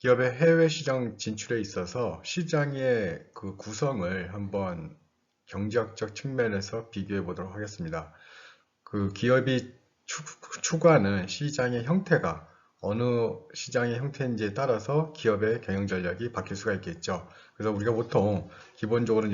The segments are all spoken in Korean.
기업의 해외 시장 진출에 있어서 시장의 그 구성을 한번 경제학적 측면에서 비교해 보도록 하겠습니다. 그 기업이 추구하는 시장의 형태가 어느 시장의 형태인지에 따라서 기업의 경영 전략이 바뀔 수가 있겠죠. 그래서 우리가 보통 기본적으로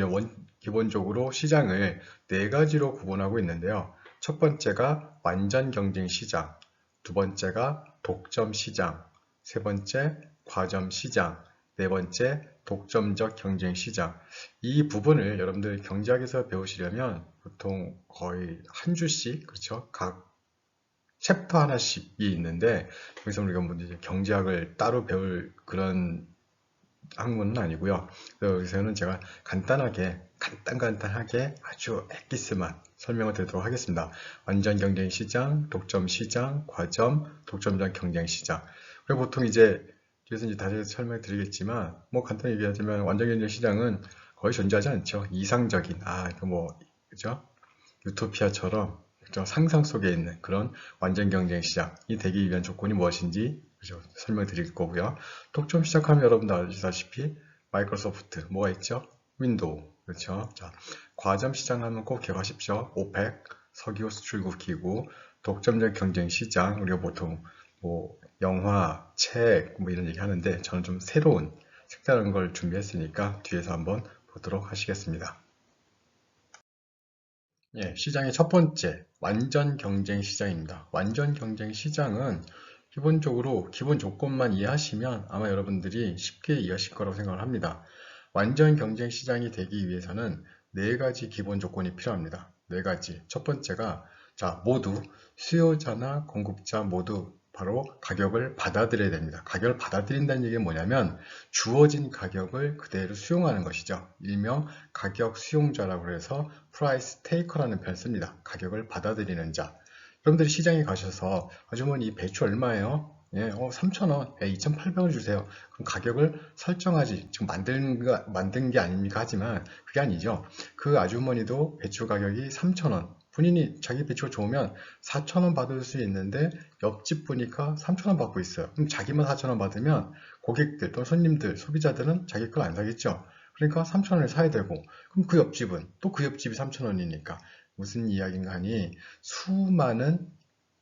기본적으로 시장을 네 가지로 구분하고 있는데요. 첫 번째가 완전 경쟁 시장, 두 번째가 독점 시장, 세 번째 과점 시장, 네 번째 독점적 경쟁 시장. 이 부분을 여러분들 경제학에서 배우시려면 보통 거의 한 주씩, 그렇죠? 각 챕터 하나씩이 있는데, 여기서 우리가 뭐 이제 경제학을 따로 배울 그런 학문은 아니고요. 그래서 여기서는 제가 간단하게 아주 엑기스만 설명을 드리도록 하겠습니다. 완전 경쟁 시장, 독점 시장, 과점, 독점적 경쟁 시장. 그리고 보통 뒤에서 이제 다시 설명을 드리겠지만, 뭐 간단히 얘기하자면 완전 경쟁 시장은 거의 존재하지 않죠. 이상적인, 그죠? 유토피아처럼 그죠? 상상 속에 있는 그런 완전 경쟁 시장이 되기 위한 조건이 무엇인지 그죠? 설명드릴 거고요. 독점 시작하면 여러분도 아시다시피 마이크로소프트 뭐가 있죠? 윈도우 그렇죠? 자, 과점 시장하면 꼭 기억하십시오. 오펙 석유 수출국 기구 독점적 경쟁 시장 우리가 보통 뭐 영화, 책 뭐 이런 얘기 하는데 저는 좀 새로운 색다른 걸 준비했으니까 뒤에서 한번 보도록 하시겠습니다. 예, 시장의 첫 번째, 완전 경쟁 시장입니다. 완전 경쟁 시장은 기본적으로 기본 조건만 이해하시면 아마 여러분들이 쉽게 이해하실 거라고 생각을 합니다. 완전 경쟁 시장이 되기 위해서는 네 가지 기본 조건이 필요합니다. 네 가지. 첫 번째가 모두 수요자나 공급자 모두 바로 가격을 받아들여야 됩니다. 가격을 받아들인다는 얘기는 뭐냐면 주어진 가격을 그대로 수용하는 것이죠. 일명 가격 수용자라고 해서 프라이스 테이커라는 표현을 씁니다. 가격을 받아들이는 자. 여러분들이 시장에 가셔서 아주머니 배추 얼마예요? 예, 3,000원, 2,800원 주세요. 그럼 가격을 설정하지. 지금 만든 게 아닙니까? 하지만 그게 아니죠. 그 아주머니도 배추 가격이 3,000원. 본인이 자기 배추가 좋으면 4,000원 받을 수 있는데 옆집 보니까 3,000원 받고 있어요. 그럼 자기만 4,000원 받으면 고객들 또는 손님들, 소비자들은 자기 걸 안 사겠죠. 그러니까 3,000원에 사야 되고 그럼 그 옆집은 또 그 옆집이 3,000원이니까 무슨 이야기인가 하니 수많은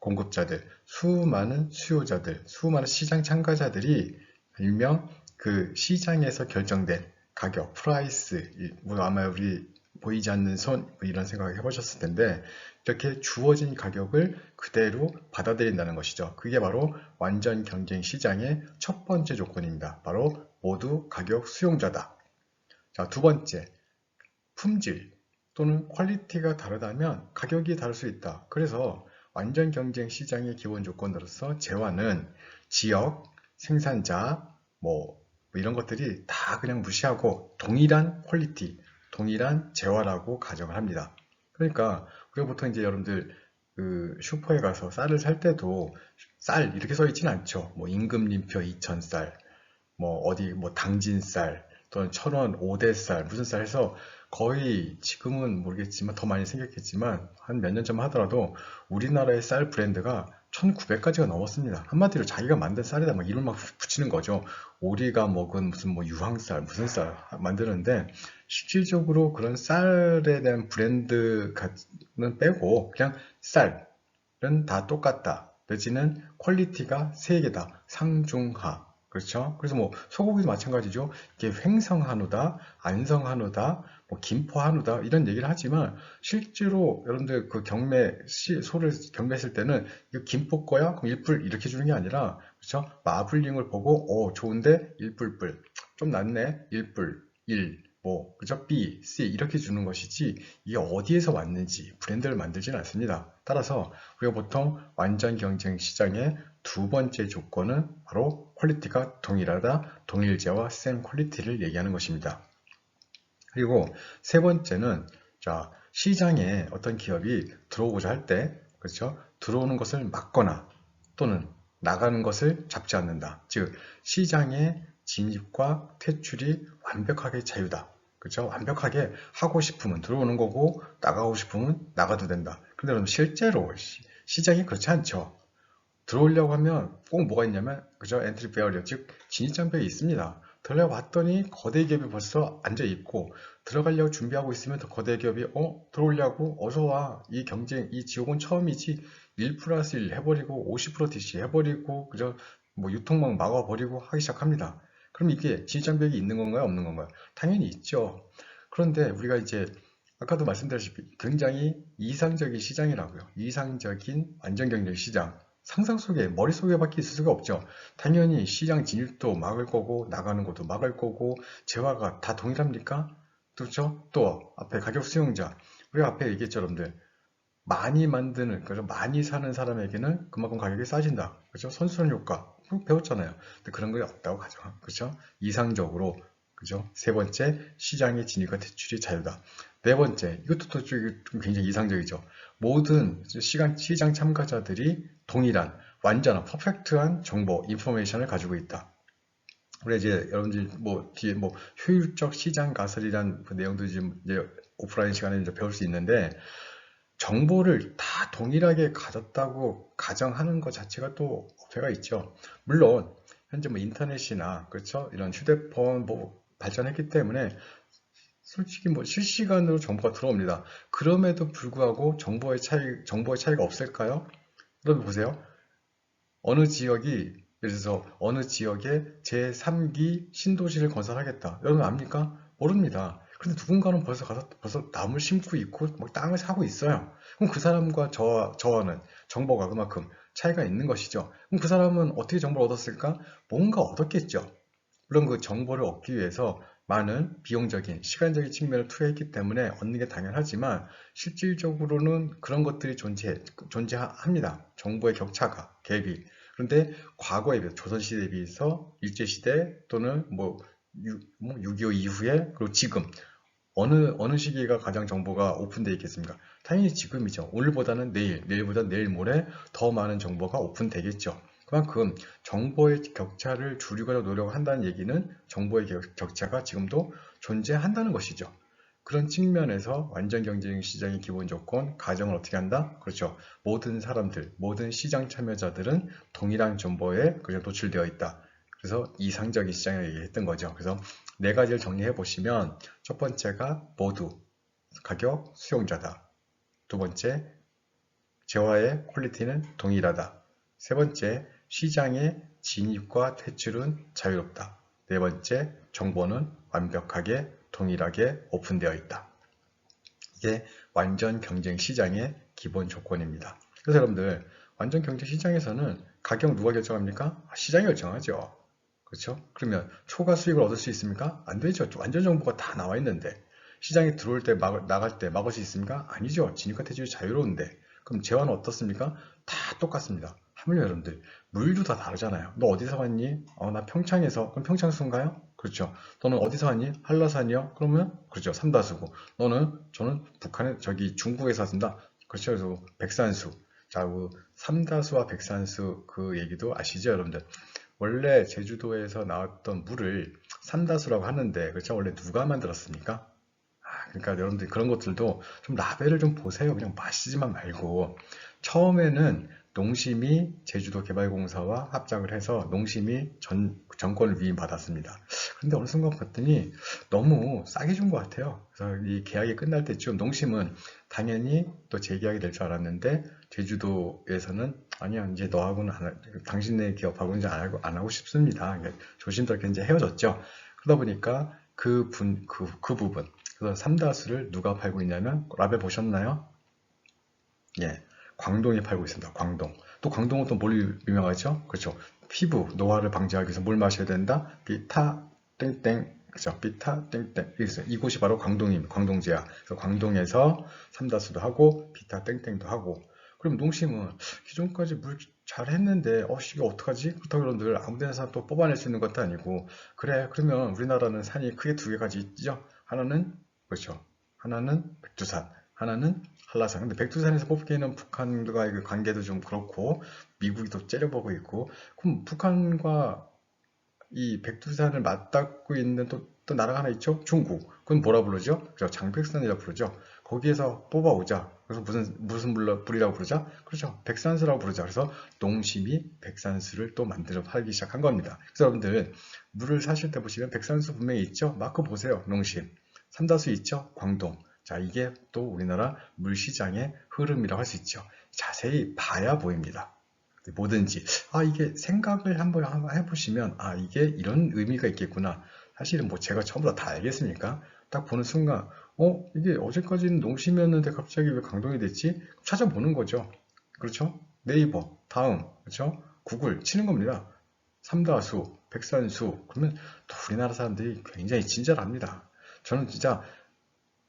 공급자들, 수많은 수요자들, 수많은 시장 참가자들이 일명 그 시장에서 결정된 가격, 프라이스, 뭐 아마 우리 보이지 않는 손, 뭐 이런 생각을 해보셨을 텐데 이렇게 주어진 가격을 그대로 받아들인다는 것이죠. 그게 바로 완전 경쟁 시장의 첫 번째 조건입니다. 바로 모두 가격 수용자다. 자, 두 번째, 품질 또는 퀄리티가 다르다면 가격이 다를 수 있다. 그래서 완전 경쟁 시장의 기본 조건으로서 재화는 지역, 생산자, 뭐 이런 것들이 다 그냥 무시하고 동일한 퀄리티, 동일한 재화라고 가정을 합니다. 그러니까 우리가 보통 이제 여러분들 그 슈퍼에 가서 쌀을 살 때도 쌀 이렇게 써 있진 않죠. 뭐 임금님표 2,000쌀, 뭐 어디 뭐 당진쌀 또는 1,000원 5대쌀 무슨 쌀 해서 거의 지금은 모르겠지만 더 많이 생겼겠지만 한 몇 년 전만 하더라도 우리나라의 쌀 브랜드가 1,900가지가 넘었습니다. 한마디로 자기가 만든 쌀에다 막 이름 막 붙이는 거죠. 우리가 먹은 무슨 뭐 유황쌀 무슨 쌀 만드는데 실질적으로 그런 쌀에 대한 브랜드는 빼고 그냥 쌀은 다 똑같다. 내지는 퀄리티가 3개다. 상중하. 그렇죠? 그래서 뭐 소고기도 마찬가지죠. 이게 횡성한우다, 안성한우다, 뭐 김포한우다 이런 얘기를 하지만 실제로 여러분들 그 소를 경매했을 때는 이거 김포 거야? 그럼 1불 이렇게 주는 게 아니라 그렇죠? 마블링을 보고 좋은데 1불불 좀 낫네 1불 1 뭐 그죠? B, C 이렇게 주는 것이지 이게 어디에서 왔는지 브랜드를 만들지는 않습니다. 따라서 우리가 보통 완전 경쟁 시장의 두 번째 조건은 바로 퀄리티가 동일하다, 동일제와 샘 퀄리티를 얘기하는 것입니다. 그리고 세 번째는 시장에 어떤 기업이 들어오고자 할 때, 그렇죠? 들어오는 것을 막거나 또는 나가는 것을 잡지 않는다. 즉, 시장의 진입과 퇴출이 완벽하게 자유다. 그렇죠? 완벽하게 하고 싶으면 들어오는 거고 나가고 싶으면 나가도 된다. 근데 그럼 실제로 시장이 그렇지 않죠. 들어오려고 하면 꼭 뭐가 있냐면, 그죠? 엔트리 베어리어, 즉, 진입장벽이 있습니다. 들어가 봤더니 거대 기업이 벌써 앉아 있고, 들어가려고 준비하고 있으면 더 거대 기업이, 들어오려고, 어서 와. 이 경쟁, 이 지옥은 처음이지. 1 플러스 1 해버리고, 50% DC 해버리고, 그죠? 뭐, 유통망 막아버리고 하기 시작합니다. 그럼 이게 진입장벽이 있는 건가요? 없는 건가요? 당연히 있죠. 그런데 우리가 이제, 아까도 말씀드렸다시피 굉장히 이상적인 시장이라고요. 이상적인 완전경쟁 시장. 상상 속에, 머릿속에밖에 있을 수가 없죠. 당연히 시장 진입도 막을 거고, 나가는 것도 막을 거고, 재화가 다 동일합니까? 그렇죠? 또, 앞에 가격 수용자. 우리가 앞에 얘기했죠, 여러분들. 많이 만드는, 그죠? 많이 사는 사람에게는 그만큼 가격이 싸진다. 그죠? 선순환 효과. 배웠잖아요. 근데 그런 게 없다고 가정. 그죠? 이상적으로. 그죠? 세 번째, 시장의 진입과 퇴출이 자유다. 네 번째, 이것도 좀 굉장히 이상적이죠. 모든 시장 참가자들이 동일한, 완전한, 퍼펙트한 정보, 인포메이션을 가지고 있다. 우리 이제 여러분들 뭐 뒤에 뭐 효율적 시장 가설이란 그 내용도 지금 이제 오프라인 시간에 이제 배울 수 있는데 정보를 다 동일하게 가졌다고 가정하는 것 자체가 또 어폐가 있죠. 물론 현재 뭐 인터넷이나 그렇죠 이런 휴대폰 뭐 발전했기 때문에 솔직히 뭐 실시간으로 정보가 들어옵니다. 그럼에도 불구하고 정보의 차이가 없을까요? 여러분 보세요. 어느 지역이 예를 들어서 어느 지역에 제3기 신도시를 건설하겠다. 여러분 압니까? 모릅니다. 그런데 누군가는 벌써 가서 벌써 나무를 심고 있고 막 땅을 사고 있어요. 그럼 그 사람과 저와는 정보가 그만큼 차이가 있는 것이죠. 그럼 그 사람은 어떻게 정보를 얻었을까? 뭔가 얻었겠죠. 물론 그 정보를 얻기 위해서 많은 비용적인, 시간적인 측면을 투여했기 때문에 얻는 게 당연하지만 실질적으로는 그런 것들이 존재합니다. 정보의 격차가, 갭이. 그런데 과거에 비해서, 조선시대에 비해서 일제시대 또는 뭐 6.25 이후에 그리고 지금 어느 시기가 가장 정보가 오픈되어 있겠습니까? 당연히 지금이죠. 오늘보다는 내일, 내일보다 내일 모레 더 많은 정보가 오픈되겠죠. 그만큼 정보의 격차를 줄이고자 노력을 한다는 얘기는 정보의 격차가 지금도 존재한다는 것이죠. 그런 측면에서 완전 경쟁 시장의 기본 조건, 가정을 어떻게 한다? 그렇죠. 모든 사람들, 모든 시장 참여자들은 동일한 정보에 그냥 노출되어 있다. 그래서 이상적인 시장을 얘기했던 거죠. 그래서 네 가지를 정리해 보시면 첫 번째가 모두 가격 수용자다. 두 번째, 재화의 퀄리티는 동일하다. 세 번째, 시장의 진입과 퇴출은 자유롭다. 네 번째, 정보는 완벽하게 동일하게 오픈되어 있다. 이게 완전 경쟁 시장의 기본 조건입니다. 그래서 여러분들, 완전 경쟁 시장에서는 가격 누가 결정합니까? 시장이 결정하죠. 그렇죠? 그러면 초과 수익을 얻을 수 있습니까? 안 되죠. 완전 정보가 다 나와 있는데 시장에 들어올 때 나갈 때 막을 수 있습니까? 아니죠. 진입과 퇴출이 자유로운데 그럼 재화는 어떻습니까? 다 똑같습니다. 하물며 여러분들 물도 다 다르잖아요. 너 어디서 왔니? 나 평창에서. 그럼 평창수인가요? 그렇죠. 너는 어디서 왔니? 한라산이요? 그러면 그렇죠. 삼다수고. 저는 북한에 저기 중국에서 왔습니다. 그렇죠. 그래서 백산수. 자, 그 삼다수와 백산수 그 얘기도 아시죠, 여러분들? 원래 제주도에서 나왔던 물을 삼다수라고 하는데, 그렇죠? 원래 누가 만들었습니까? 그러니까 여러분들 그런 것들도 좀 라벨을 좀 보세요. 그냥 마시지만 말고. 처음에는 농심이 제주도 개발공사와 합작을 해서 농심이 전권을 위임받았습니다. 그런데 어느 순간 봤더니 너무 싸게 준 것 같아요. 그래서 이 계약이 끝날 때쯤 농심은 당연히 또 재계약이 될 줄 알았는데 제주도에서는 아니야 이제 너하고는 당신네 기업하고는 이제 안 하고 싶습니다. 조심스럽게 이제 헤어졌죠. 그러다 보니까 그 부분 그래서 삼다수를 누가 팔고 있냐면 라벨 보셨나요? 예, 광동이 팔고 있습니다. 광동. 또 광동은 또 뭘 유명하죠? 그렇죠. 피부 노화를 방지하기 위해서 뭘 마셔야 된다? 비타 땡땡. 그죠? 비타 땡땡. 이곳이 바로 광동입니다. 광동제야. 그래서 광동에서 삼다수도 하고 비타 땡땡도 하고. 그럼 농심은 기존까지 물 잘했는데 이게 어떡하지? 그렇다고 여러분들 아무 데나 또 뽑아낼 수 있는 것도 아니고 그래 그러면 우리나라는 산이 크게 두 개까지 있죠. 하나는 그렇죠. 하나는 백두산, 하나는 한라산. 근데 백두산에서 뽑기에는 북한과의 그 관계도 좀 그렇고 미국이 또 째려보고 있고 그럼 북한과 이 백두산을 맞닿고 있는 또 나라가 하나 있죠? 중국. 그건 뭐라 부르죠? 장백산이라 부르죠. 거기에서 뽑아오자. 그래서 무슨 물이라고 부르자? 그렇죠. 백산수라고 부르자. 그래서 농심이 백산수를 또 만들어 팔기 시작한 겁니다. 그래서 여러분들 물을 사실 때 보시면 백산수 분명히 있죠? 마크 보세요. 농심. 삼다수 있죠? 광동. 자, 이게 또 우리나라 물시장의 흐름이라고 할 수 있죠. 자세히 봐야 보입니다. 뭐든지 이게 생각을 한번 해보시면 이게 이런 의미가 있겠구나. 사실은 뭐 제가 처음부터 다 알겠습니까? 딱 보는 순간 이게 어제까지는 농심이었는데 갑자기 왜 강동이 됐지? 찾아보는 거죠. 그렇죠? 네이버 다음 그렇죠? 구글 치는 겁니다. 삼다수, 백산수. 그러면 또 우리나라 사람들이 굉장히 친절합니다. 저는 진짜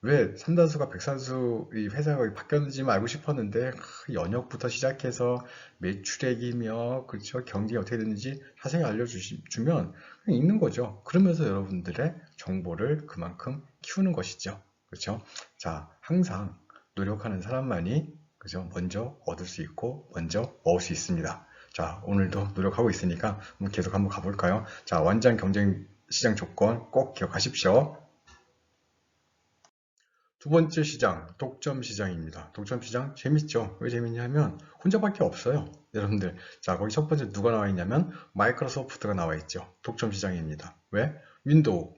왜 삼다수가 백산수 이 회사가 바뀌었는지만 알고 싶었는데 연역부터 시작해서 매출액이며 그렇죠 경쟁이 어떻게 됐는지 자세히 알려주면 읽는 거죠. 그러면서 여러분들의 정보를 그만큼 키우는 것이죠. 그렇죠? 자, 항상 노력하는 사람만이 그죠 먼저 얻을 수 있고 먼저 먹을 수 있습니다. 자, 오늘도 노력하고 있으니까 계속 한번 가볼까요? 자, 완전 경쟁 시장 조건 꼭 기억하십시오. 두 번째 시장, 독점 시장입니다. 독점 시장 재밌죠? 왜 재밌냐면 혼자밖에 없어요. 여러분들, 자, 거기 첫 번째 누가 나와 있냐면 마이크로소프트가 나와 있죠. 독점 시장입니다. 왜? 윈도우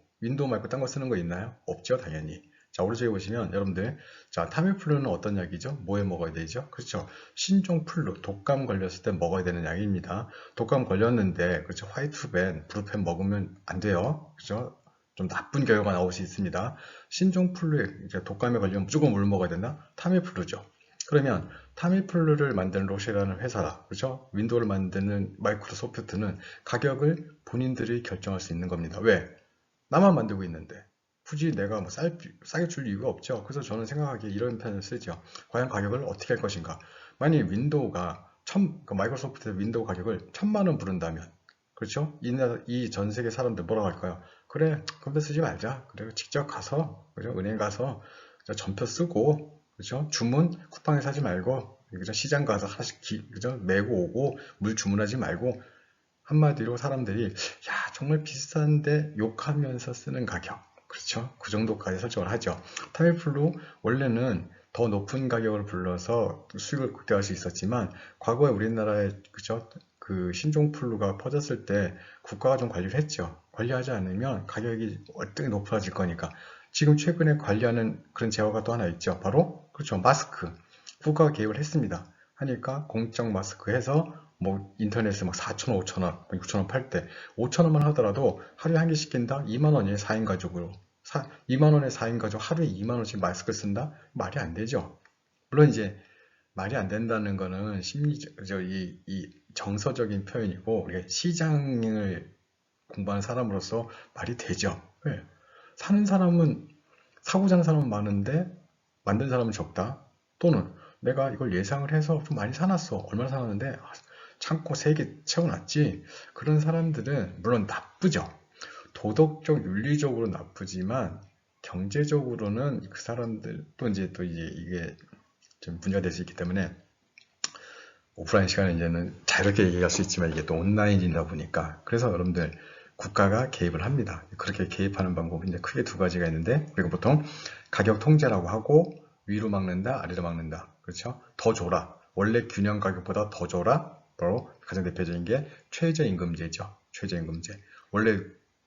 말고 딴 거 쓰는 거 있나요? 없죠, 당연히. 자, 오른쪽에 보시면 여러분들, 자, 타미플루는 어떤 약이죠? 뭐에 먹어야 되죠? 그렇죠. 신종플루, 독감 걸렸을 때 먹어야 되는 약입니다. 독감 걸렸는데, 그렇죠. 화이트벤, 브루펜 먹으면 안 돼요. 그렇죠. 좀 나쁜 결과가 나올 수 있습니다. 신종플루에 독감에 걸리면 무조건 물 먹어야 된다? 타미플루죠. 그러면 타미플루를 만드는 로쉐라는 회사라, 그렇죠? 윈도우를 만드는 마이크로소프트는 가격을 본인들이 결정할 수 있는 겁니다. 왜? 나만 만들고 있는데 굳이 내가 뭐 싸게 줄 이유가 없죠. 그래서 저는 생각하기에 이런 편을 쓰죠. 과연 가격을 어떻게 할 것인가? 만약 윈도우가 마이크로소프트 윈도우 가격을 1,000만 원 부른다면, 그렇죠? 이 전 세계 사람들 뭐라고 할까요? 그래, 컴퓨터 쓰지 말자. 그래, 직접 가서, 그죠? 은행 가서 전표 쓰고, 그죠? 주문 쿠팡에 사지 말고, 그죠? 시장 가서 하나씩 그죠? 메고 오고 물 주문하지 말고. 한마디로 사람들이 야, 정말 비싼데 욕하면서 쓰는 가격. 그렇죠? 그 정도까지 설정을 하죠. 타미플루 원래는 더 높은 가격을 불러서 수익을 극대화할 수 있었지만 과거에 우리나라에 그죠? 그 신종플루가 퍼졌을 때 국가가 좀 관리를 했죠. 관리하지 않으면 가격이 월등히 높아질 거니까. 지금 최근에 관리하는 그런 제어가 또 하나 있죠. 바로 그렇죠. 마스크. 국가가 개입을 했습니다. 하니까 공적 마스크 해서 뭐 인터넷에 막 4,000원, 5,000원, 6,000원 팔 때 5,000원만 하더라도 하루에 한 개 시킨다? 2만 원이에요. 4인 가족으로. 2만 원에 4인 가족 하루에 2만 원씩 마스크 쓴다? 말이 안 되죠. 물론 이제 말이 안 된다는 거는 이 정서적인 표현이고 우리가 시장을 공부하는 사람으로서 말이 되죠. 왜? 사는 사람은 사고 자는 사람은 많은데 만든 사람은 적다. 또는 내가 이걸 예상을 해서 좀 많이 사놨어. 얼마나 사놨는데 창고 3개 채워놨지. 그런 사람들은 물론 나쁘죠. 도덕적, 윤리적으로 나쁘지만 경제적으로는 그 사람들 또 이제 이게 좀 문제가 될 수 있기 때문에 오프라인 시간에 이제는 자유롭게 얘기할 수 있지만 이게 또 온라인이다 보니까 그래서 여러분들 국가가 개입을 합니다. 그렇게 개입하는 방법이 이제 크게 두 가지가 있는데 우리가 보통 가격 통제라고 하고 위로 막는다, 아래로 막는다. 그렇죠? 더 줘라. 원래 균형 가격보다 더 줘라. 바로 가장 대표적인 게 최저임금제죠. 최저임금제. 원래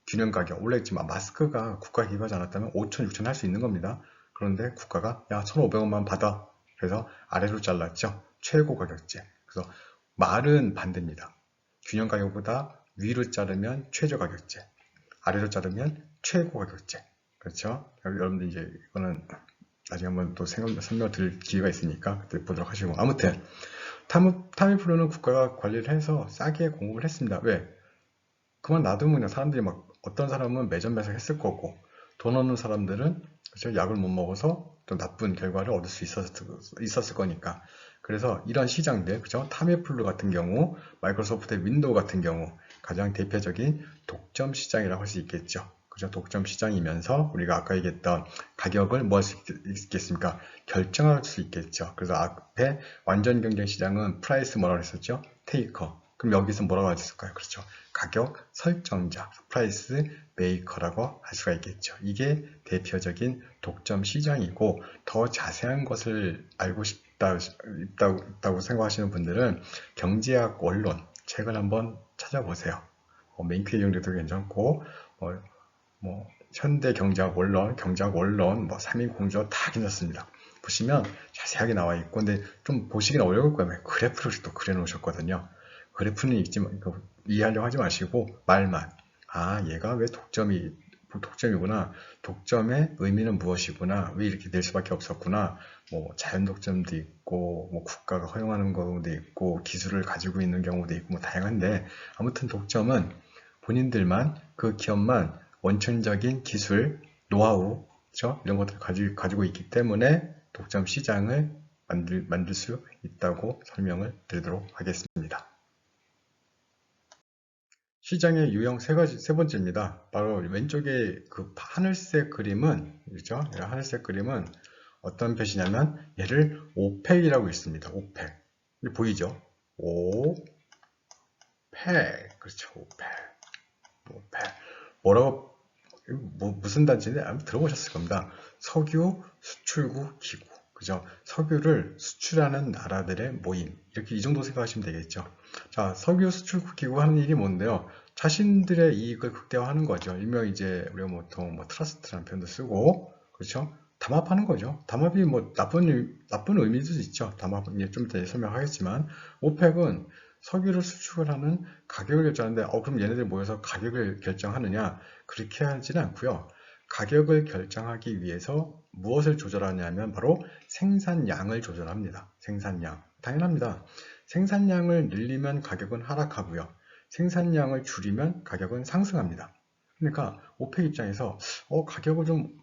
균형 가격, 원래 지금 마스크가 국가 개입하지 않았다면 5천, 6천 할 수 있는 겁니다. 그런데 국가가 야 1,500원만 받아. 그래서 아래로 잘랐죠. 최고 가격제. 그래서 말은 반대입니다. 균형 가격보다 위로 자르면 최저 가격제, 아래로 자르면 최고 가격제. 그렇죠? 여러분들 이제 이거는 나중에 한번 또 설명 드릴 기회가 있으니까 그때 보도록 하시고. 아무튼 타미플루는 국가가 관리를 해서 싸게 공급을 했습니다. 왜? 그만 놔두면 그냥 사람들이 막 어떤 사람은 매점 매석 했을 거고 돈 없는 사람들은 그렇죠? 약을 못 먹어서 또 나쁜 결과를 얻을 수 있었을 거니까. 그래서 이런 시장들, 그죠? 타미플루 같은 경우, 마이크로소프트의 윈도우 같은 경우 가장 대표적인 독점 시장이라고 할 수 있겠죠. 그죠? 독점 시장이면서 우리가 아까 얘기했던 가격을 뭐 할 수 있겠습니까? 결정할 수 있겠죠. 그래서 앞에 완전 경쟁 시장은 프라이스 뭐라고 했었죠? 테이커. 그럼 여기서 뭐라고 할 수 있을까요? 그렇죠. 가격 설정자, 프라이스 메이커라고 할 수가 있겠죠. 이게 대표적인 독점 시장이고, 더 자세한 것을 알고 있다고 생각하시는 분들은 경제학 원론 책을 한번 찾아보세요. 맨큐의 정도도 괜찮고, 현대 경제학 원론, 삼인공조 다 괜찮습니다. 보시면 자세하게 나와 있고, 근데 좀 보시기는 어려울 거예요. 그래프를 또 그려 놓으셨거든요. 그래프는 이해하려고 하지 마시고, 말만. 얘가 왜 독점이구나. 독점의 의미는 무엇이구나. 왜 이렇게 될 수밖에 없었구나. 자연 독점도 있고, 국가가 허용하는 경우도 있고, 기술을 가지고 있는 경우도 있고, 다양한데, 아무튼 독점은 본인들만, 그 기업만 원천적인 기술, 노하우, 그렇죠? 이런 것들을 가지고 있기 때문에 독점 시장을 만들 수 있다고 설명을 드리도록 하겠습니다. 시장의 유형 세 번째입니다. 바로 왼쪽에 그 하늘색 그림은, 그렇죠? 하늘색 그림은 어떤 표시냐면, 얘를 오펙이라고 있습니다. 오펙. 보이죠? 오펙. 그렇죠. 오펙. 뭐라고, 무슨 단체인지 아마 들어보셨을 겁니다. 석유 수출국 기구. 그죠? 석유를 수출하는 나라들의 모임. 이렇게 이 정도 생각하시면 되겠죠. 자, 석유 수출국 기구 하는 일이 뭔데요? 자신들의 이익을 극대화하는 거죠. 일명 이제 우리가 보통 트러스트라는 표현도 쓰고, 그렇죠? 담합하는 거죠. 담합이 나쁜 의미도 있죠. 담합은 좀 이따 설명하겠지만, 오펙은 석유를 수출을 하는 가격을 결정하는데, 그럼 얘네들 모여서 가격을 결정하느냐? 그렇게 하지는 않고요. 가격을 결정하기 위해서 무엇을 조절하냐면 바로 생산량을 조절합니다. 생산량. 당연합니다. 생산량을 늘리면 가격은 하락하고요. 생산량을 줄이면 가격은 상승합니다. 그러니까 오펙 입장에서 가격을 좀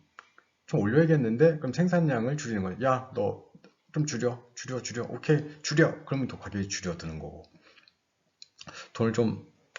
올려야겠는데, 그럼 생산량을 줄이는 거예요. 야, 너 좀 줄여. 오케이, 줄여. 그러면 또 가격이 줄어드는 거고.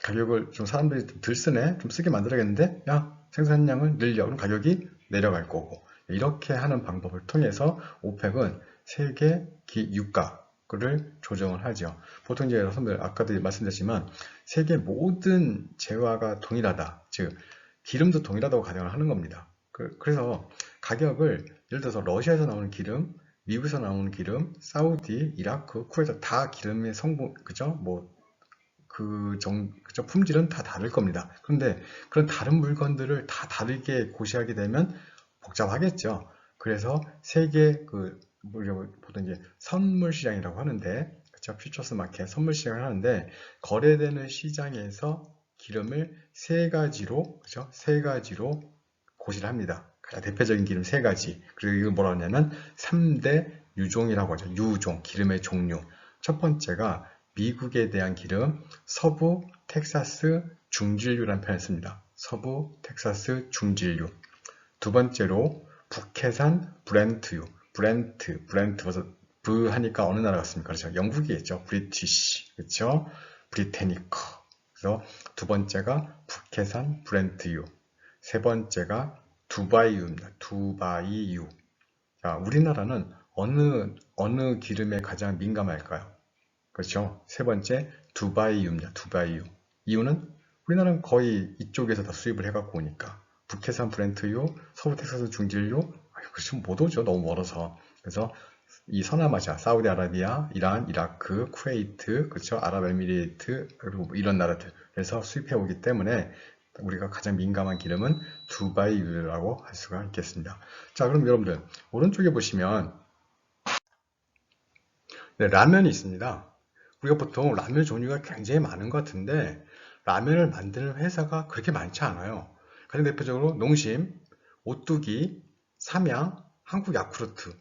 가격을 좀 사람들이 좀 덜 쓰네? 좀 쓰게 만들어야겠는데? 야, 생산량을 늘려. 그럼 가격이 내려갈 거고. 이렇게 하는 방법을 통해서 오펙은 세계 유가를 조정을 하죠. 보통 이제 여러분들 아까도 말씀드렸지만 세계 모든 재화가 동일하다. 즉, 기름도 동일하다고 가정을 하는 겁니다. 그래서 가격을 예를 들어서 러시아에서 나오는 기름, 미국에서 나오는 기름, 사우디, 이라크, 쿠웨이트 다 기름의 성분, 그죠? 그죠? 품질은 다 다를 겁니다. 그런데 그런 다른 물건들을 다 다르게 고시하게 되면 복잡하겠죠. 그래서 세계 우리가 보통 이제 선물 시장이라고 하는데, 그쵸? 퓨처스 마켓 선물 시장을 하는데, 거래되는 시장에서 기름을 세 가지로, 그죠? 세 가지로 고시를 합니다. 가장 대표적인 기름 세 가지. 그리고 이걸 뭐라고 하냐면 3대 유종이라고 하죠. 유종, 기름의 종류. 첫 번째가 미국에 대한 기름, 서부 텍사스 중진류라는 표현을 씁니다. 서부 텍사스 중진류. 두 번째로 북해산 브렌트유. 브렌트 벌써 브 하니까 어느 나라 같습니까? 그렇죠. 영국이겠죠. 브리티시. 그렇죠. 브리테니커. 그래서 두 번째가 북해산 브렌트유. 세 번째가 두바이유입니다. 두바이유. 자, 우리나라는 어느 기름에 가장 민감할까요? 그렇죠. 세 번째, 두바이유입니다. 두바이유. 이유는 우리나라는 거의 이쪽에서 다 수입을 해갖고 오니까. 북해산 브렌트유, 서부 텍사스 중진유, 그렇죠. 못 오죠. 너무 멀어서. 그래서 이 서남아시아, 사우디아라비아, 이란, 이라크, 쿠웨이트, 그렇죠. 아랍에미리트, 그리고 이런 나라들. 그래서 수입해 오기 때문에 우리가 가장 민감한 기름은 두바이유라고 할 수가 있겠습니다. 자, 그럼 여러분들, 오른쪽에 보시면 라면이 있습니다. 우리가 보통 라면 종류가 굉장히 많은 것 같은데 라면을 만드는 회사가 그렇게 많지 않아요. 가장 대표적으로 농심, 오뚜기, 삼양, 한국 야쿠르트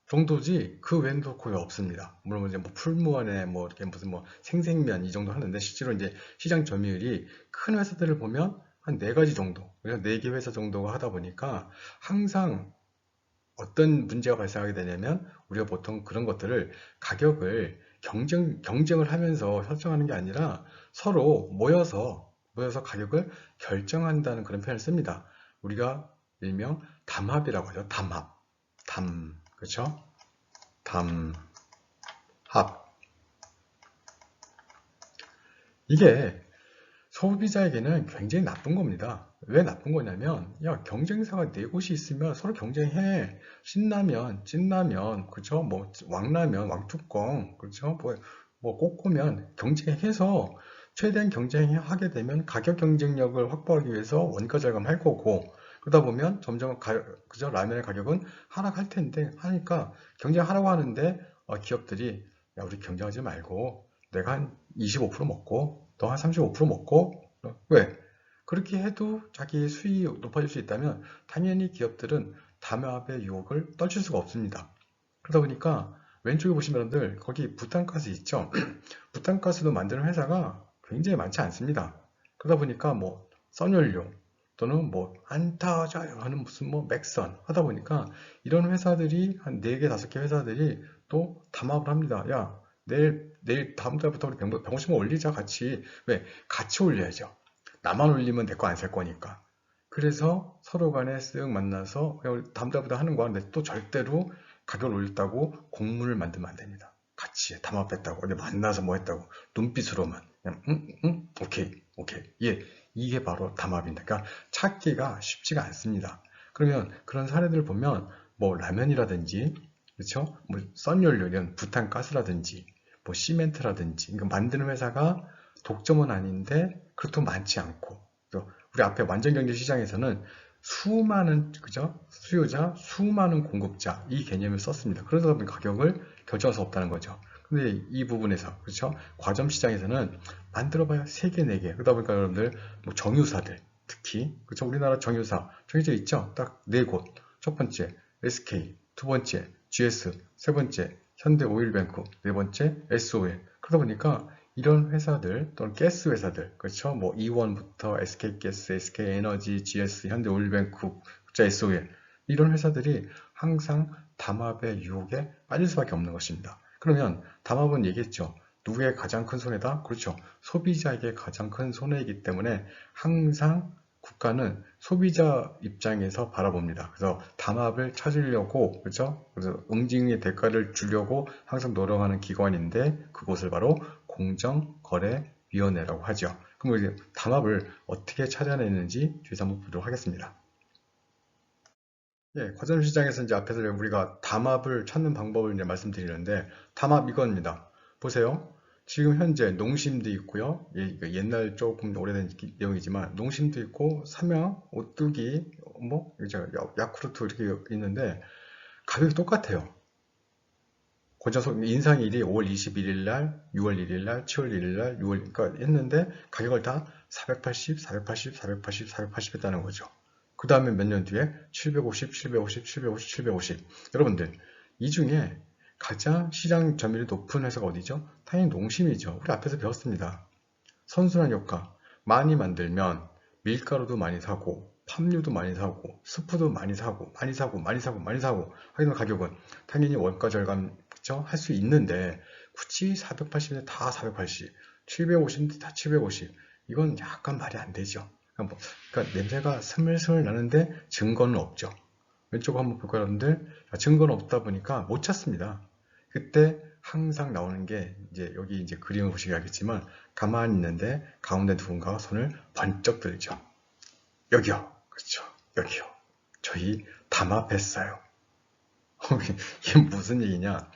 정도지 그 외에는 거의 없습니다. 물론 이제 풀무원에 이렇게 무슨 생생면 이 정도 하는데 실제로 이제 시장 점유율이 큰 회사들을 보면 한 4가지 정도, 4개 회사 정도가 하다 보니까 항상 어떤 문제가 발생하게 되냐면 우리가 보통 그런 것들을 가격을 경쟁을 하면서 설정하는 게 아니라 서로 모여서 가격을 결정한다는 그런 표현을 씁니다. 우리가 일명 담합이라고 하죠. 그렇죠? 담합. 이게 소비자에게는 굉장히 나쁜 겁니다. 왜 나쁜 거냐면, 야, 경쟁사가 네 곳이 있으면 서로 경쟁해. 신라면, 찐라면, 그죠? 뭐, 왕라면, 왕뚜껑, 그죠? 뭐, 꼬꼬면 경쟁해서 최대한 경쟁하게 되면 가격 경쟁력을 확보하기 위해서 원가 절감할 거고, 그러다 보면 점점 그죠? 라면의 가격은 하락할 텐데, 하니까 경쟁하라고 하는데, 기업들이, 야, 우리 경쟁하지 말고, 내가 한 25% 먹고, 너 한 35% 먹고, 왜? 그렇게 해도 자기 수익이 높아질 수 있다면 당연히 기업들은 담합의 유혹을 떨칠 수가 없습니다. 그러다 보니까 왼쪽에 보시면 여러분들 거기 부탄가스 있죠? 부탄가스도 만드는 회사가 굉장히 많지 않습니다. 그러다 보니까 뭐 선연료 또는 뭐 안타져요 하는 무슨 뭐 맥선 하다 보니까 이런 회사들이 한 4개, 5개 회사들이 또 담합을 합니다. 야, 내일 다음 달부터 우리 150원 올리자 같이. 왜? 같이 올려야죠. 나만 올리면 내 거 안 살 거니까. 그래서 서로 간에 쓱 만나서 야, 우리 다음 달부터 하는 거야. 근데 또 절대로 가격을 올렸다고 공문을 만들면 안 됩니다. 같이 담합했다고. 근데 만나서 뭐 했다고. 눈빛으로만. 그냥, 응, 응, 오케이, 오케이. 예, 이게 바로 담합입니다. 그러니까 찾기가 쉽지가 않습니다. 그러면 그런 사례들을 보면 뭐 라면이라든지, 그렇죠? 뭐 썬연료 이런 부탄가스라든지, 뭐 시멘트라든지, 이거 만드는 회사가 독점은 아닌데 그렇다고 많지 않고, 또 우리 앞에 완전경제 시장에서는 수많은 그죠? 수요자, 수많은 공급자 이 개념을 썼습니다. 그러다 보니 가격을 결정할 수 없다는 거죠. 근데 이 부분에서 그렇죠? 과점 시장에서는 만들어봐야 3개, 4개. 그러다 보니까 여러분들 뭐 정유사들 특히 그렇죠? 우리나라 정유사 정해져 있죠? 딱 4곳. 첫 번째 SK, 두 번째 GS, 세 번째 현대오일뱅크, 네 번째 SOL. 그러다 보니까 이런 회사들 또는 가스 회사들 그렇죠? 뭐 E1부터 SK가스, SK에너지, GS, 현대오일뱅크, 국자 SOL 이런 회사들이 항상 담합의 유혹에 빠질 수밖에 없는 것입니다. 그러면 담합은 얘기했죠. 누구의 가장 큰 손해다? 그렇죠. 소비자에게 가장 큰 손해이기 때문에 항상 국가는 소비자 입장에서 바라봅니다. 그래서 담합을 찾으려고, 그렇죠? 그래서 응징의 대가를 주려고 항상 노력하는 기관인데 그곳을 바로 공정거래위원회라고 하죠. 그럼 이제 담합을 어떻게 찾아내는지 뒤에서 한번 보도록 하겠습니다. 예, 과점 시장에서 이제 앞에서 우리가 담합을 찾는 방법을 이제 말씀드리는데 담합 이겁니다. 보세요. 지금 현재 농심도 있고요. 예, 이거 옛날 조금 오래된 내용이지만 농심도 있고 삼양, 오뚜기, 뭐 야쿠르트 이렇게 있는데 가격이 똑같아요. 인상일이 5월 21일 날, 6월 1일 날, 7월 1일 날, 6월 그러니까 했는데 가격을 다 480, 480, 480, 480 했다는 거죠. 그 다음에 몇 년 뒤에 750, 750, 750, 750. 여러분들 이 중에 가장 시장 점유율이 높은 회사가 어디죠? 당연히 농심이죠. 우리 앞에서 배웠습니다. 선순환 효과. 많이 만들면 밀가루도 많이 사고 팜유도 많이 사고 스프도 많이 사고 많이 사고 많이 사고 많이 사고 하게 되면 가격은 당연히 원가 절감 할 수 있는데 굳이 480에 다 480, 750인데 다 750. 이건 약간 말이 안 되죠. 그러니까 냄새가 스물스물 나는데 증거는 없죠. 왼쪽 한번 볼까요, 여러분들? 증거는 없다 보니까 못 찾습니다. 그때 항상 나오는 게 이제 여기 이제 그림을 보시게 하겠지만 가만히 있는데 가운데 누군가가 손을 번쩍 들죠. 여기요. 그렇죠. 여기요. 저희 담합했어요. 이게 무슨 얘기냐?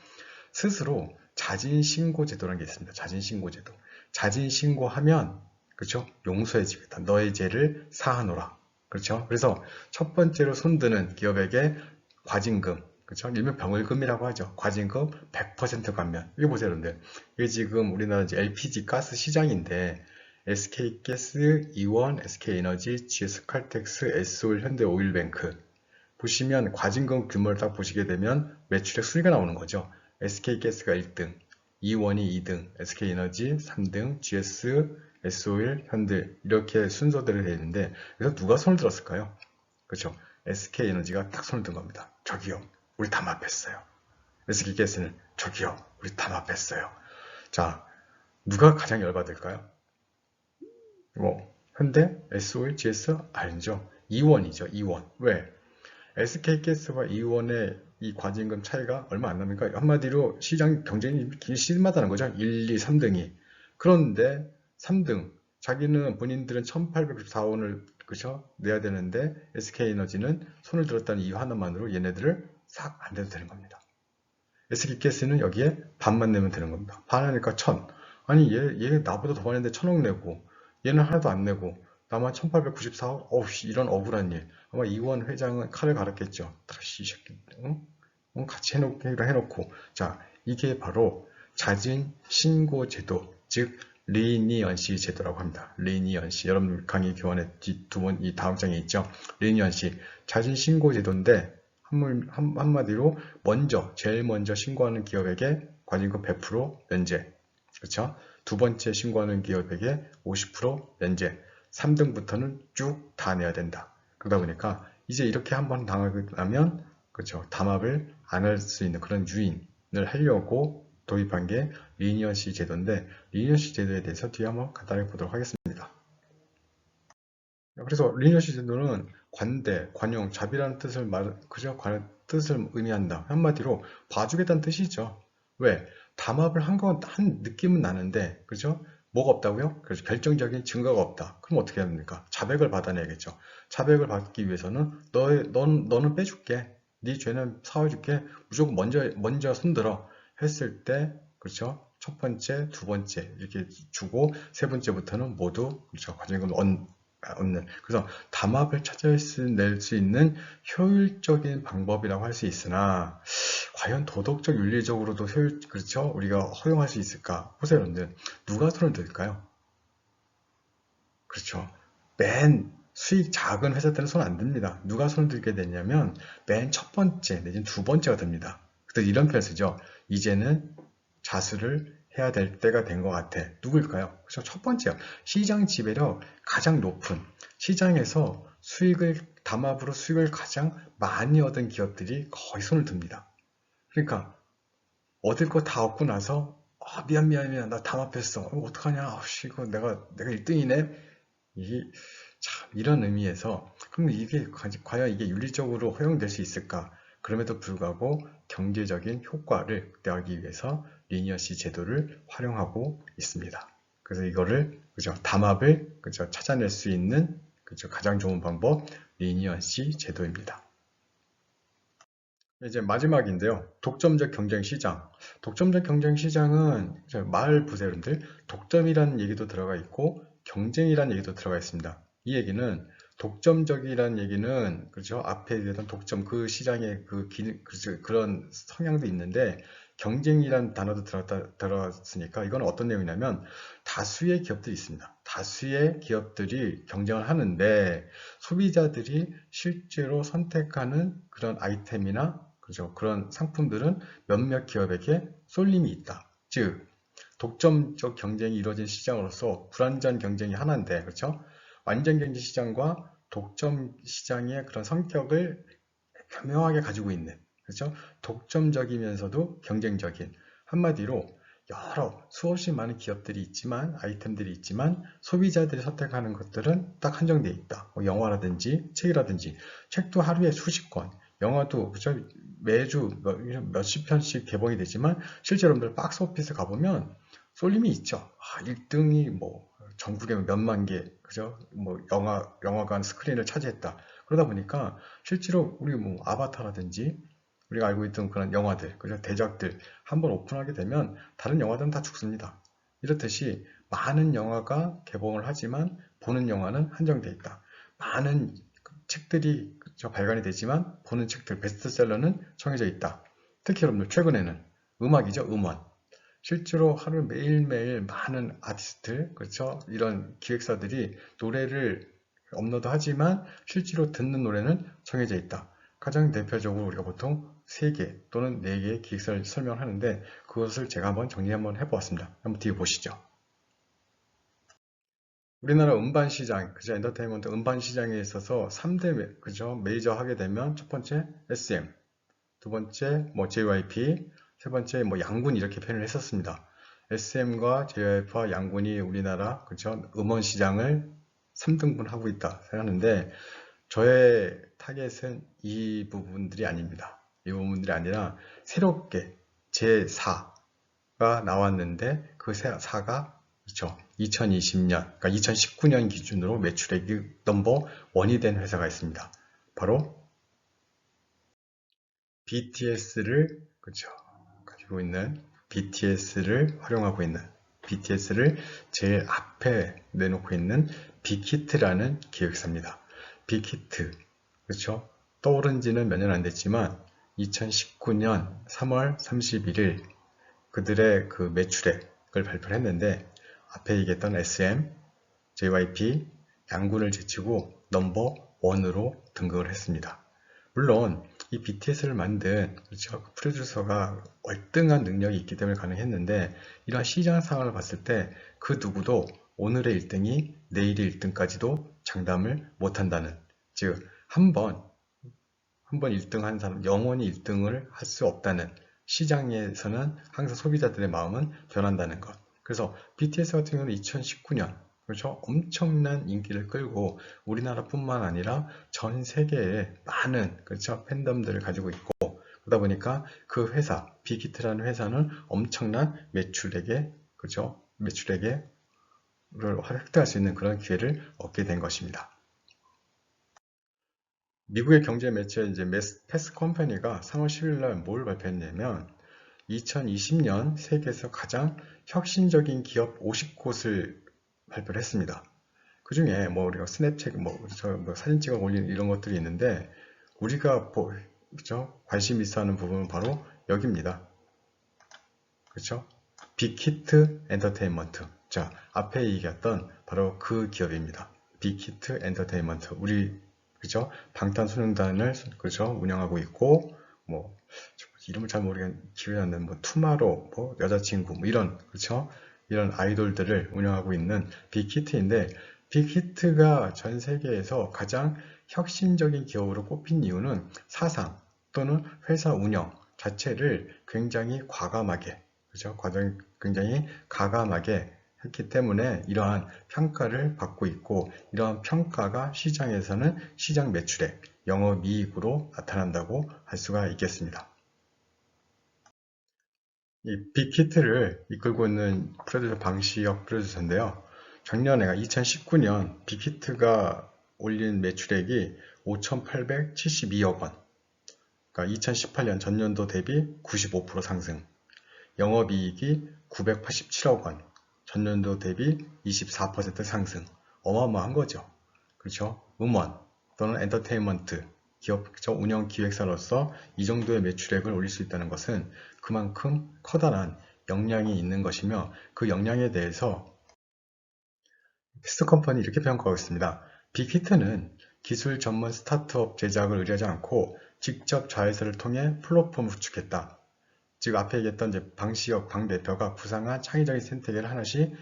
스스로 자진신고제도라는 게 있습니다. 자진신고제도. 자진신고하면, 그렇죠? 용서해지겠다. 너의 죄를 사하노라. 그렇죠? 그래서 첫 번째로 손드는 기업에게 과징금, 그렇죠? 일명 병을금이라고 하죠. 과징금 100% 감면. 이거 보세요, 여러분들. 이게 지금 우리나라 이제 LPG 가스 시장인데, SK가스, E1, SK에너지, GS칼텍스, SO일, 현대오일뱅크. 보시면 과징금 규모를 딱 보시게 되면 매출액 순위가 나오는 거죠. SK가스가 1등, E1이 2등, SK에너지 3등, GS, SO일, 현대 이렇게 순서대로 되어 있는데 그래서 누가 손을 들었을까요? 그렇죠. SK에너지가 딱 손을 든 겁니다. 저기요, 우리 담합했어요. SK가스는 저기요, 우리 담합했어요. 자, 누가 가장 열받을까요? 뭐 현대, SO일, GS 아니죠. E1이죠. E1. 왜? SK가스와 E1의 이 과징금 차이가 얼마 안 납니까? 한마디로 시장 경쟁이 심하다는 거죠. 1, 2, 3등이. 그런데 3등. 자기는 본인들은 1894원을 그죠? 내야 되는데 SK에너지는 손을 들었다는 이유 하나만으로 얘네들을 싹 안 내도 되는 겁니다. SK가스는 여기에 반만 내면 되는 겁니다. 반 하니까 1000. 아니 얘 나보다 더 많은데 1000억 내고 얘는 하나도 안 내고 나만 1894억? 어우씨 이런 억울한 일. 아마 이원 회장은 칼을 갈았겠죠. 다시 이 새끼 응? 같이 해놓고 자 이게 바로 자진 신고 제도 즉 리니언시 제도라고 합니다. 리니언시 여러분 강의 교환의 이 다음 장에 있죠. 리니언시 자진 신고 제도인데 한마디로 제일 먼저 신고하는 기업에게 과징금 100% 면제. 그렇죠? 두 번째 신고하는 기업에게 50% 면제. 3등부터는 쭉 다 내야 된다. 그러다 보니까 이제 이렇게 한번 당하게 되면 그렇죠. 담합을 안 할 수 있는 그런 유인을 하려고 도입한 게 리니언시 제도인데 리니언시 제도에 대해서 뒤에 한번 간단히 보도록 하겠습니다. 그래서 리니언시 제도는 관대, 관용, 자비라는 뜻을 의미한다. 한마디로 봐주겠다는 뜻이죠. 왜? 담합을 한 느낌은 나는데, 그죠? 뭐가 없다고요? 그래서 결정적인 증거가 없다. 그럼 어떻게 해야 됩니까? 자백을 받아내야겠죠. 자백을 받기 위해서는 너는 빼줄게. 네 죄는 사와줄게. 무조건 먼저 손들어. 했을 때, 그렇죠? 첫 번째, 두 번째 이렇게 주고 세 번째부터는 모두 그렇죠. 과징금 없는. 그래서 담합을 찾아낼 수 있는 효율적인 방법이라고 할 수 있으나 과연 도덕적 윤리적으로도 그렇죠? 우리가 허용할 수 있을까? 보세요, 여러분들. 누가 손을 들까요? 그렇죠. 맨 수익 작은 회사들은 손 안 듭니다. 누가 손을 들게 되냐면 맨 첫 번째 내지는 두 번째가 듭니다. 그래서 이런 표현 쓰죠. 이제는 자수를 해야 될 때가 된 것 같아. 누굴까요? 그렇죠. 첫 번째요. 시장 지배력 가장 높은 시장에서 담합으로 수익을 가장 많이 얻은 기업들이 거의 손을 듭니다. 그러니까 얻을 거 다 얻고 나서 미안 나 담합했어. 어떡하냐. 이거 내가 1등이네. 이런 의미에서 그럼 이게 과연 이게 윤리적으로 허용될 수 있을까? 그럼에도 불구하고 경제적인 효과를 극대화하기 위해서 리니어시 제도를 활용하고 있습니다. 그래서 이거를 그죠? 담합을 그죠? 찾아낼 수 있는 그죠? 가장 좋은 방법 리니어시 제도입니다. 이제 마지막인데요. 독점적 경쟁 시장. 독점적 경쟁 시장은 말 보세요, 여러분들. 독점이라는 얘기도 들어가 있고 경쟁이라는 얘기도 들어가 있습니다. 이 얘기는 독점적이라는 얘기는 그렇죠. 앞에 얘기했던 독점 그 시장의 그렇죠. 그런 성향도 있는데 경쟁이라는 단어도 들어갔으니까 이건 어떤 내용이냐면 다수의 기업들이 있습니다. 다수의 기업들이 경쟁을 하는데 소비자들이 실제로 선택하는 그런 아이템이나 그죠? 그런 상품들은 몇몇 기업에게 쏠림이 있다. 즉 독점적 경쟁이 이루어진 시장으로서 불완전 경쟁이 하나인데, 그렇죠? 완전 경쟁 시장과 독점 시장의 그런 성격을 교묘하게 가지고 있는, 그렇죠? 독점적이면서도 경쟁적인, 한마디로 수없이 많은 기업들이 있지만, 아이템들이 있지만, 소비자들이 선택하는 것들은 딱 한정되어 있다. 뭐 영화라든지, 책이라든지, 책도 하루에 수십 권, 영화도, 그렇죠? 매주 몇십 편씩 개봉이 되지만, 실제로 여러분들 박스 오피스 가보면, 쏠림이 있죠. 1등이 뭐 전국에 몇만 개, 그죠? 뭐 영화관 스크린을 차지했다. 그러다 보니까 실제로 우리 뭐 아바타라든지 우리가 알고 있던 그런 영화들, 그죠? 대작들 한번 오픈하게 되면 다른 영화들은 다 죽습니다. 이렇듯이 많은 영화가 개봉을 하지만 보는 영화는 한정되어 있다. 많은 책들이 발간이 되지만 보는 책들 베스트셀러는 정해져 있다. 특히 여러분들 최근에는 음악이죠, 음원. 실제로 하루 매일매일 많은 아티스트, 그렇죠? 이런 기획사들이 노래를 업로드 하지만 실제로 듣는 노래는 정해져 있다. 가장 대표적으로 우리가 보통 3개 또는 4개의 기획사를 설명하는데 그것을 제가 한번 정리 한번 해보았습니다. 한번 뒤에 보시죠. 우리나라 음반 시장, 그죠? 엔터테인먼트 음반 시장에 있어서 3대 그죠? 메이저 하게 되면 첫 번째 SM, 두 번째 뭐 JYP, 세 번째 뭐 양군 이렇게 표현을 했었습니다. SM과 JYP와 양군이 우리나라 그죠? 음원 시장을 3등분 하고 있다 생각하는데 저의 타겟은 이 부분들이 아닙니다. 이 부분들이 아니라 새롭게 제4가 나왔는데 그 4가 그렇죠? 2020년, 그러니까 2019년 기준으로 매출액이 넘버 원이 된 회사가 있습니다. 바로 BTS를 그렇죠? 가지고 있는 BTS를 활용하고 있는 BTS를 제일 앞에 내놓고 있는 빅히트라는 기획사입니다. 빅히트 그렇죠? 떠오른 지는 몇 년 안 됐지만 2019년 3월 31일 그들의 그 매출액을 발표를 했는데 앞에 얘기했던 SM, JYP 양군을 제치고 넘버 원으로 등극을 했습니다. 물론 이 BTS를 만든 그렇죠? 그 프로듀서가 월등한 능력이 있기 때문에 가능했는데 이러한 시장 상황을 봤을 때 그 누구도 오늘의 1등이 내일의 1등까지도 장담을 못한다는 즉 한 번 1등 한 사람 영원히 1등을 할 수 없다는 시장에서는 항상 소비자들의 마음은 변한다는 것. 그래서 BTS 같은 경우는 2019년 그렇죠? 엄청난 인기를 끌고 우리나라뿐만 아니라 전 세계에 많은 그렇죠? 팬덤들을 가지고 있고 그러다 보니까 그 회사 빅히트라는 회사는 엄청난 매출액에 그렇죠? 매출액을 획득할 수 있는 그런 기회를 얻게 된 것입니다. 미국의 경제 매체 이제 패스 컴퍼니가 3월 10일 날 뭘 발표했냐면 2020년 세계에서 가장 혁신적인 기업 50곳을 발표를 했습니다. 그 중에 뭐 우리가 스냅챗 뭐 사진 찍어 올리는 이런 것들이 있는데 우리가 그렇죠? 관심 있어 하는 부분은 바로 여기입니다. 그렇죠? 빅히트 엔터테인먼트. 자, 앞에 얘기했던 바로 그 기업입니다. 빅히트 엔터테인먼트. 우리 그죠? 방탄소년단을 그죠? 운영하고 있고 뭐 이름을 잘 모르겠는 기억이 안 나는 뭐 투마로우 뭐 여자친구 뭐 이런 그렇죠? 이런 아이돌들을 운영하고 있는 빅히트인데 빅히트가 전 세계에서 가장 혁신적인 기업으로 꼽힌 이유는 사상 또는 회사 운영 자체를 굉장히 과감하게 그죠? 굉장히 가감하게 했기 때문에 이러한 평가를 받고 있고 이러한 평가가 시장에서는 시장 매출액, 영업이익으로 나타난다고 할 수가 있겠습니다. 이 빅히트를 이끌고 있는 프로듀서 방시혁 프로듀서인데요. 작년에 2019년 빅히트가 올린 매출액이 5,872억 원, 그러니까 2018년 전년도 대비 95% 상승, 영업이익이 987억 원, 전년도 대비 24% 상승. 어마어마한 거죠. 그렇죠? 음원 또는 엔터테인먼트 기업 운영 기획사로서 이 정도의 매출액을 올릴 수 있다는 것은 그만큼 커다란 역량이 있는 것이며 그 역량에 대해서 패스트컴퍼니 이렇게 평가하고 있습니다. 빅히트는 기술 전문 스타트업 제작을 의뢰하지 않고 직접 자회사를 통해 플랫폼을 구축했다. 즉 앞에 얘기했던 이제 방시혁 방 대표가 구상한 창의적인 생태계를 하나씩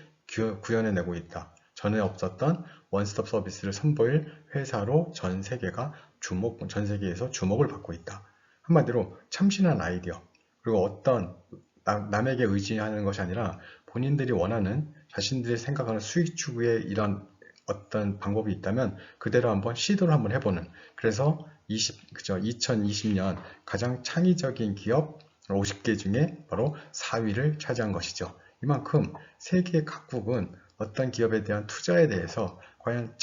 구현해내고 있다. 전에 없었던 원스톱 서비스를 선보일 회사로 전 세계에서 주목을 받고 있다. 한마디로 참신한 아이디어, 그리고 어떤 남에게 의지하는 것이 아니라 본인들이 원하는 자신들이 생각하는 수익 추구의 이런 어떤 방법이 있다면 그대로 한번 시도를 한번 해보는 그래서 2020년 가장 창의적인 기업 50개 중에 바로 4위를 차지한 것이죠. 이만큼 세계 각국은 어떤 기업에 대한 투자에 대해서 과연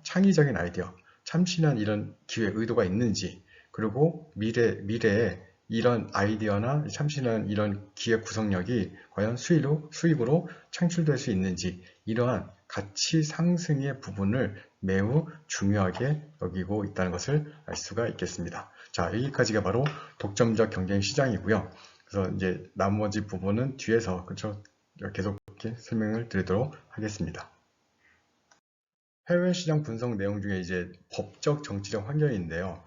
창의적인 아이디어, 참신한 이런 기회 의도가 있는지, 그리고 미래에 이런 아이디어나 참신한 이런 기획 구성력이 과연 수익으로 창출될 수 있는지, 이러한 가치 상승의 부분을 매우 중요하게 여기고 있다는 것을 알 수가 있겠습니다. 자, 여기까지가 바로 독점적 경쟁 시장이고요. 그래서 이제 나머지 부분은 뒤에서 그렇죠? 계속 이렇게 설명을 드리도록 하겠습니다. 해외 시장 분석 내용 중에 이제 법적 정치적 환경인데요.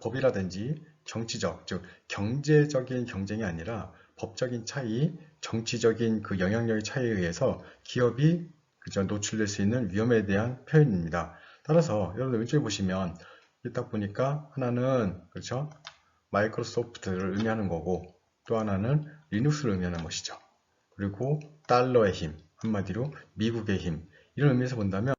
법이라든지 정치적, 즉 경제적인 경쟁이 아니라 법적인 차이, 정치적인 그 영향력의 차이에 의해서 기업이 그죠? 노출될 수 있는 위험에 대한 표현입니다. 따라서 여러분들 왼쪽에 보시면 딱 보니까 하나는 그렇죠? 마이크로소프트를 의미하는 거고 또 하나는 리눅스를 의미하는 것이죠. 그리고 달러의 힘, 한마디로 미국의 힘 이런 의미에서 본다면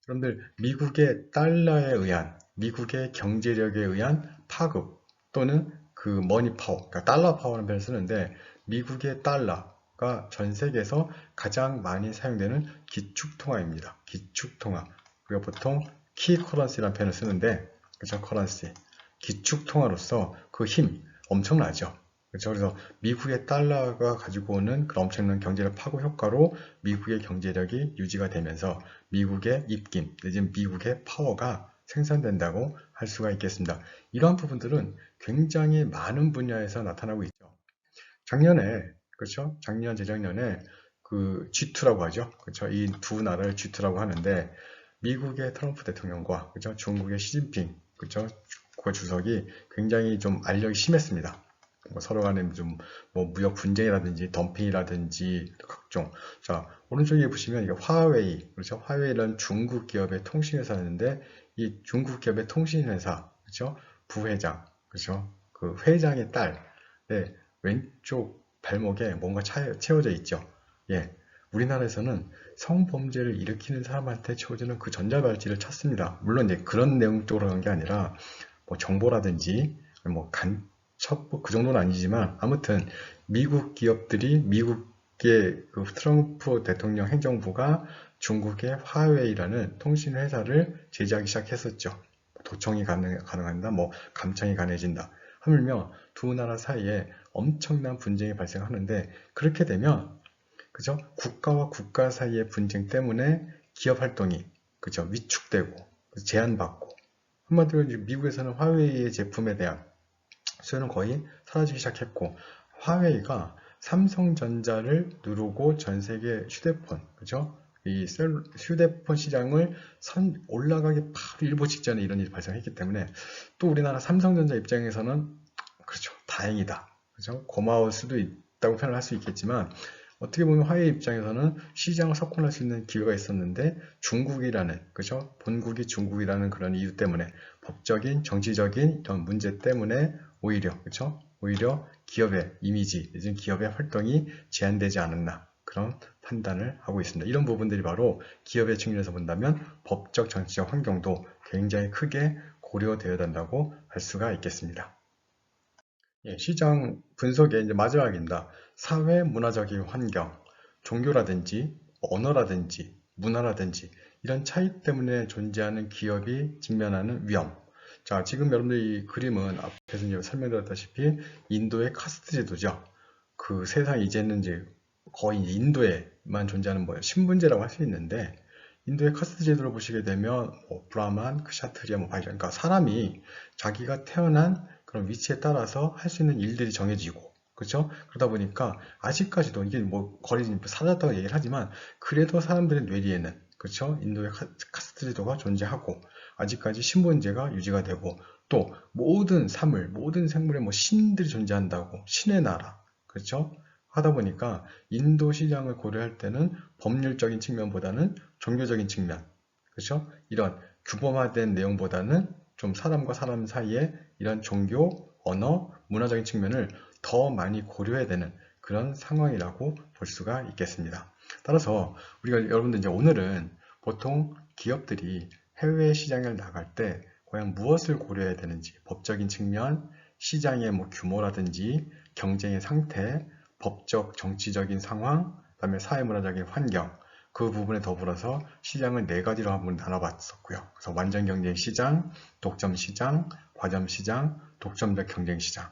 여러분들 미국의 달러에 의한 미국의 경제력에 의한 파급 또는 그 머니 파워, 그러니까 달러 파워라는 표현을 쓰는데 미국의 달러 통화가 전 세계에서 가장 많이 사용되는 기축통화입니다. 기축통화. 우리가 보통 키 커런시라는 표현을 쓰는데, 그죠? 커런시. 기축통화로서 그 힘 엄청나죠. 그렇죠? 그래서 미국의 달러가 가지고 오는 그런 엄청난 경제력 파고 효과로 미국의 경제력이 유지가 되면서 미국의 입김, 내지는 미국의 파워가 생산된다고 할 수가 있겠습니다. 이러한 부분들은 굉장히 많은 분야에서 나타나고 있죠. 작년에, 그렇죠? 작년, 재작년에 그 G2라고 하죠. 그렇죠? 이 두 나라를 G2라고 하는데 미국의 트럼프 대통령과 그렇죠? 중국의 시진핑, 그렇죠? 국가 주석이 굉장히 좀 알력이 심했습니다. 뭐 서로 간에 좀 뭐 무역 분쟁이라든지 덤핑이라든지 각종. 자, 오른쪽에 보시면 이게 화웨이, 그렇죠? 화웨이는 중국 기업의 통신회사였는데 이 중국 기업의 통신회사, 그렇죠? 부회장, 그렇죠? 그 회장의 딸, 네, 왼쪽 발목에 뭔가 채워져 있죠. 예, 우리나라에서는 성범죄를 일으키는 사람한테 채워지는 그 전자발찌를 찾습니다. 물론 이제 그런 내용 쪽으로 한 게 아니라 뭐 정보라든지 뭐 간첩 그 정도는 아니지만 아무튼 미국 기업들이 미국의 그 트럼프 대통령 행정부가 중국의 화웨이라는 통신 회사를 제재하기 시작했었죠. 도청이 가능한다, 뭐 감청이 가능해진다. 하물며 두 나라 사이에 엄청난 분쟁이 발생하는데 그렇게 되면 그죠? 국가와 국가 사이의 분쟁 때문에 기업 활동이 그죠? 위축되고 제한받고 한마디로 이제 미국에서는 화웨이의 제품에 대한 수요는 거의 사라지기 시작했고 화웨이가 삼성전자를 누르고 전 세계 휴대폰 그죠? 이 휴대폰 시장을 올라가기 바로 일보 직전에 이런 일이 발생했기 때문에 또 우리나라 삼성전자 입장에서는 그렇죠. 다행이다. 그죠? 고마울 수도 있다고 표현을 할 수 있겠지만 어떻게 보면 화웨이 입장에서는 시장을 석권할 수 있는 기회가 있었는데 중국이라는 그죠? 본국이 중국이라는 그런 이유 때문에 법적인 정치적인 이런 문제 때문에 오히려 그죠? 오히려 기업의 이미지, 내지는 기업의 활동이 제한되지 않았나 그런 판단을 하고 있습니다. 이런 부분들이 바로 기업의 측면에서 본다면 법적 정치적 환경도 굉장히 크게 고려되어야 된다고 할 수가 있겠습니다. 예, 시장 분석의 이제 마지막입니다. 사회 문화적인 환경, 종교라든지 언어라든지 문화라든지 이런 차이 때문에 존재하는 기업이 직면하는 위험. 자, 지금 여러분들 이 그림은 앞에서 이제 설명드렸다시피 인도의 카스트 제도죠. 그 세상 이제는 이제 거의 인도에만 존재하는 뭐 신분제라고 할 수 있는데 인도의 카스트 제도를 보시게 되면 뭐 브라만, 크샤트리아, 뭐 바이라 그러니까 사람이 자기가 태어난 그런 위치에 따라서 할 수 있는 일들이 정해지고 그렇죠? 그러다 보니까 아직까지도 이게 뭐 거리 사라졌다고 얘기를 하지만 그래도 사람들의 뇌리에는 그렇죠? 인도의 카스트 제도가 존재하고 아직까지 신분제가 유지가 되고 또 모든 사물, 모든 생물에 뭐 신들이 존재한다고 신의 나라 그렇죠? 하다 보니까 인도 시장을 고려할 때는 법률적인 측면보다는 종교적인 측면 그렇죠? 이런 규범화된 내용보다는 좀 사람과 사람 사이에 이런 종교, 언어, 문화적인 측면을 더 많이 고려해야 되는 그런 상황이라고 볼 수가 있겠습니다. 따라서 우리가 여러분들 이제 오늘은 보통 기업들이 해외 시장을 나갈 때 과연 무엇을 고려해야 되는지 법적인 측면, 시장의 뭐 규모라든지 경쟁의 상태, 법적 정치적인 상황, 그다음에 사회문화적인 환경 그 부분에 더불어서 시장을 네 가지로 한번 나눠봤었고요. 그래서 완전 경쟁 시장, 독점 시장, 과점 시장, 독점적 경쟁 시장.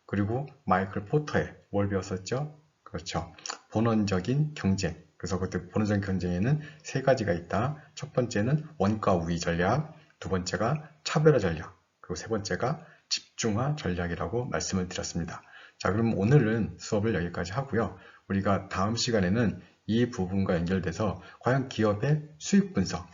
그리고 마이클 포터의 뭘 배웠었죠? 그렇죠. 본원적인 경쟁. 그래서 그때 본원적인 경쟁에는 세 가지가 있다. 첫 번째는 원가 우위 전략, 두 번째가 차별화 전략, 그리고 세 번째가 집중화 전략이라고 말씀을 드렸습니다. 자, 그럼 오늘은 수업을 여기까지 하고요. 우리가 다음 시간에는 이 부분과 연결돼서 과연 기업의 수익 분석,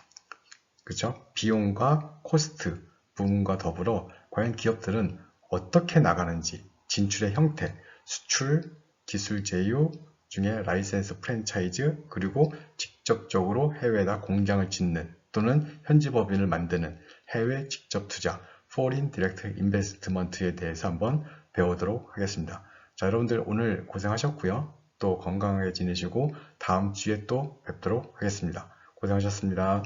그렇죠? 비용과 코스트 부분과 더불어 과연 기업들은 어떻게 나가는지, 진출의 형태, 수출, 기술 제휴 중에 라이센스 프랜차이즈, 그리고 직접적으로 해외에다 공장을 짓는 또는 현지 법인을 만드는 해외 직접 투자, Foreign Direct Investment에 대해서 한번 배우도록 하겠습니다. 자, 여러분들 오늘 고생하셨고요. 또 건강하게 지내시고 다음 주에 또 뵙도록 하겠습니다. 고생하셨습니다.